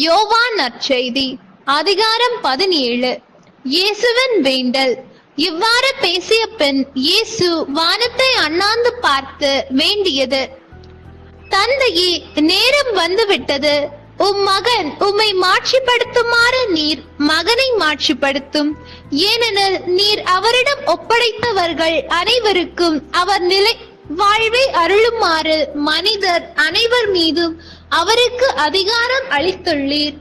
யோவான் நற்செய்தி அதிகாரம் 17. இயேசுவின் வேண்டல். இவ்வாறு பேசிய பின் இயேசு வானத்தை அண்ணாந்து பார்த்து வேண்டியது: தந்தையே, நேரம் வந்துவிட்டது. உம் மகன் உம்மை மாட்சிப்படுத்துமாறு நீர் மகனை மாட்சிப்படுத்தும். ஏனெனில் நீர் அவரிடம் ஒப்படைத்தவர்கள் அனைவருக்கும் அவர் நிலை வாழ்வை அருளுமாறு மனிதர் அனைவர் மீதும் அவருக்கு அதிகாரம் அளித்துள்ளீர்.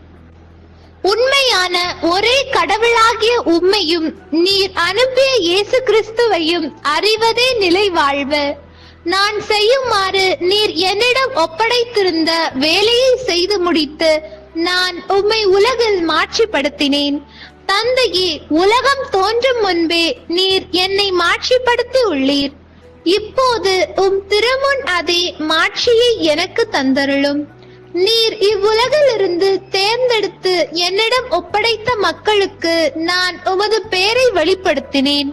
உண்மையான ஒரே கடவுளாகிய உம்மையும் நீர் அனுப்பிய இயேசு கிறிஸ்துவையும் அறிவதே நிலை வாழ்வு. நான் செய்யுமாறு நீர் என்னிடம் ஒப்படைத்திருந்த வேலையை செய்து முடித்து நான் உம்மை உலகில் மாட்சிப்படுத்தினேன். தந்தையே, உலகம் தோன்றும் முன்பே நீர் என்னை மாட்சிப்படுத்தி உள்ளீர். இப்போது உம் திருமுன் அதே மாட்சியை எனக்கு தந்தருளும். நீர் இவ்வுலகிலிருந்து தேர்ந்தெடுத்து என்னிடம் ஒப்படைத்த மக்களுக்கு நான் உமது பெயரை வெளிப்படுத்தினேன்.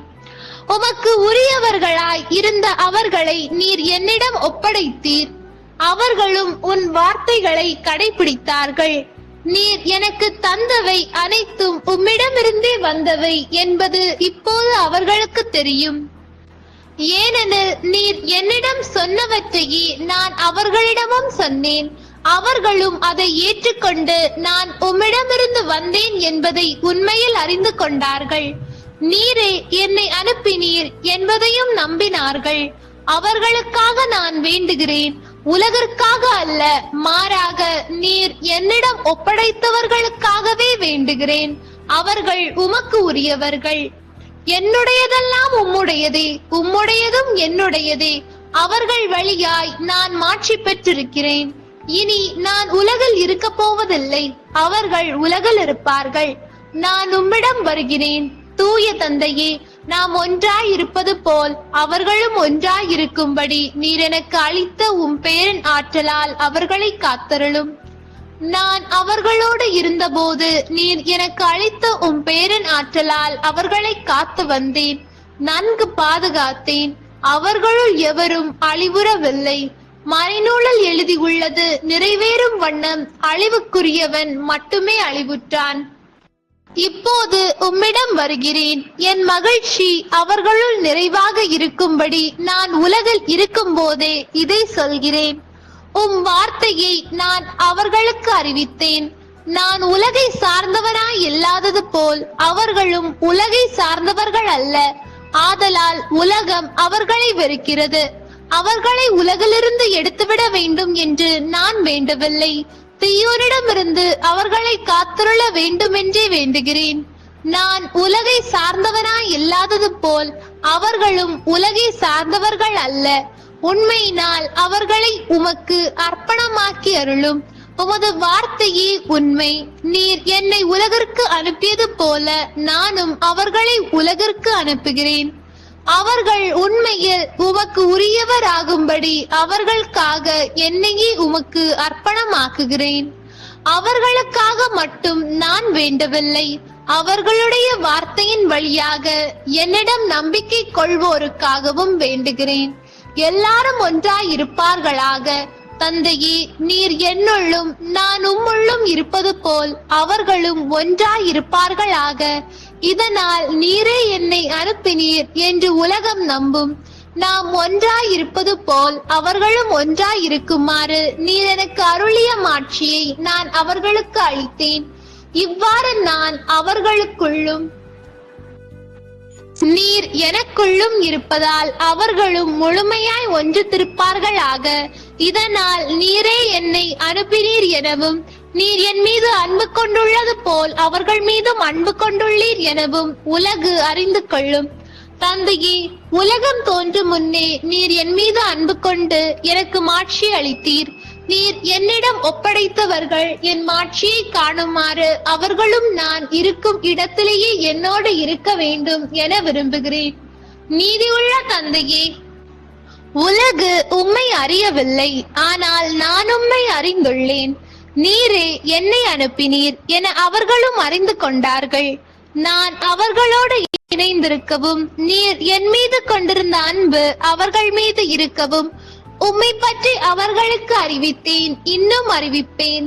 உமக்கு உரியவர்களாய் இருந்த அவர்களை நீர் என்னிடம் ஒப்படைத்தீர். அவர்களும் உன் வார்த்தைகளை கடைபிடித்தார்கள். நீர் எனக்கு தந்தவை அனைத்தும் உம்மிடமிருந்தே வந்தவை என்பது இப்போது அவர்களுக்கு தெரியும். ஏனெனில் நீர் என்னிடம் சொன்னவற்றையே நான் அவர்களிடமும் சொன்னேன். அவர்களும் அதை ஏற்றுக்கொண்டு நான் உம்மிடமிருந்து வந்தேன் என்பதை உண்மையில் அறிந்து கொண்டார்கள். நீரே என்னை அனுப்பினீர் என்பதையும் நம்பினார்கள். அவர்களுக்காக நான் வேண்டுகிறேன், உலகிற்காக அல்ல, மாறாக நீர் என்னிடம் ஒப்படைத்தவர்களுக்காகவே வேண்டுகிறேன். அவர்கள் உமக்கு உரியவர்கள். என்னுடையதெல்லாம் உம்முடையதே, உம்முடையதும் என்னுடையதே. அவர்கள் வழியாய் நான் மாட்சி பெற்றிருக்கிறேன். இனி நான் உலகில் இருக்க போவதில்லை, அவர்கள் உலகில் இருப்பார்கள். நான் உம்மிடம் வருகிறேன். தூய தந்தையே, நாம் ஒன்றாய் இருப்பது போல் அவர்களும் ஒன்றாய் இருக்கும்படி நீர் எனக்கு அளித்த உம் பேரின் ஆற்றலால் அவர்களை காத்தருளும். நான் அவர்களோடு இருந்தபோது நீர் எனக்கு அளித்த உம் பேரின் ஆற்றலால் அவர்களை காத்து வந்தேன், நன்கு பாதுகாத்தேன். அவர்களுள் எவரும் அழிவுறவில்லை. மறைநூலில் எழுதியுள்ளது நிறைவேறும் வண்ணம் அழிவுக்குரியவன் மட்டுமே அழிவுற்றான். இப்போது உம்மிடம் வருகிறேன். என் மகிழ்ச்சி அவர்களுள் நிறைவாக இருக்கும்படி நான் உலகில் இருக்கும் போதே இதை சொல்கிறேன். உம் வார்த்தையை நான் அவர்களுக்கு அறிவித்தேன். நான் உலகை சார்ந்தவனாய் இல்லாதது போல் அவர்களும் உலகை சார்ந்தவர்கள் அல்ல. ஆதலால் உலகம் அவர்களை வெறுக்கிறது. அவர்களை உலகிலிருந்து எடுத்துவிட வேண்டும் என்று நான் வேண்டவில்லை, தீயோரிடமிருந்து அவர்களை காத்துருள வேண்டுமென்றே வேண்டுகிறேன். நான் உலகை சார்ந்தவனாய் இல்லாதது போல் அவர்களும் உலகை சார்ந்தவர்கள் அல்ல. உண்மையினால் அவர்களை உமக்கு அர்ப்பணமாக்கி அருளும். உமது வார்த்தையே உண்மை. நீர் என்னை உலகிற்கு அனுப்பியது போல நானும் அவர்களை உலகிற்கு அனுப்புகிறேன். அவர்கள் உண்மையில் உமக்கு உரியவராகும்படி அவர்களுக்காக என்னையே உமக்கு அர்ப்பணமாக்குகிறேன். அவர்களுக்காக மட்டும் நான் வேண்டவில்லை, அவர்களுடைய வார்த்தையின் வழியாக என்னிடம் நம்பிக்கை கொள்வோருக்காகவும் வேண்டுகிறேன். எல்லாரும் ஒன்றாய் இருப்பார்களாக. தந்தையே, நீர் என்னுள்ளும் நான் உம்முள்ளும் இருப்பது போல் அவர்களும் ஒன்றாய் இருப்பார்களாக. இதனால் நீரே என்னை அனுப்பினீர் என்று உலகம் நம்பும். நாம் ஒன்றாய் இருப்பது போல் அவர்களும் ஒன்றாய் இருக்குமாறு நீர் எனக்கு அருளிய மாட்சியை நான் அவர்களுக்கு அளித்தேன். இவ்வாறு நான் அவர்களுக்குள்ளும் நீர் எனக்குள்ளும் இருப்பதால் அவர்களும் முழுமையாய் ஒன்று திருப்பார்களாக. இதனால் நீரே என்னை அனுப்பினீர் எனவும் நீர் என் மீது அன்பு கொண்டுள்ளது போல் அவர்கள் மீதும் அன்பு கொண்டுள்ளீர் எனவும் உலகு அறிந்து கொள்ளும். தந்தையே, உலகம் தோன்றும் முன்னே நீர் என் மீது அன்பு கொண்டு எனக்கு மாட்சி அளித்தீர். நீர் என்னிடம் ஒப்படைத்தவர்கள் என் மாட்சியை காணுமாறு அவர்களும் நான் இருக்கும் இடத்திலேயே என்னோடு இருக்க வேண்டும் என விரும்புகிறேன். நீதியுள்ள தந்தையே, உலகு உம்மை அறியவில்லை, ஆனால் நான் உம்மை அறிந்துள்ளேன். நீரே என்னை அனுப்பினீர் என அவர்களும் அறிந்து கொண்டார்கள். நான் அவர்களோடு இணைந்திருக்கவும் நீர் என் மீது கொண்டிருந்த அன்பு அவர்கள் மீது இருக்கவும் உம்மை பற்றி அவர்களுக்கு அறிவித்தேன், இன்னும் அறிவிப்பேன்.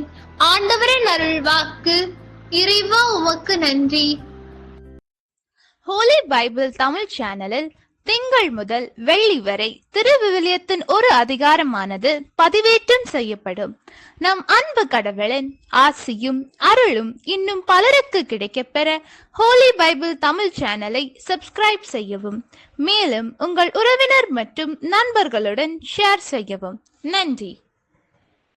ஆண்டவரின் அருள் வாக்கு. இறைவா உமக்கு நன்றி. ஹோலி பைபிள் தமிழ் சேனலில் திங்கள் முதல் வெள்ளி வரை திருவிவிலியத்தின் ஒரு அதிகாரமானது பதிவேற்றம் செய்யப்படும். நம் அன்பு கடவுளின் ஆசியும் அருளும் இன்னும் பலருக்கு கிடைக்கப்பெற ஹோலி பைபிள் தமிழ் சேனலை சப்ஸ்கிரைப் செய்யவும். மேலும் உங்கள் உறவினர் மற்றும் நண்பர்களுடன் ஷேர் செய்யவும். நன்றி.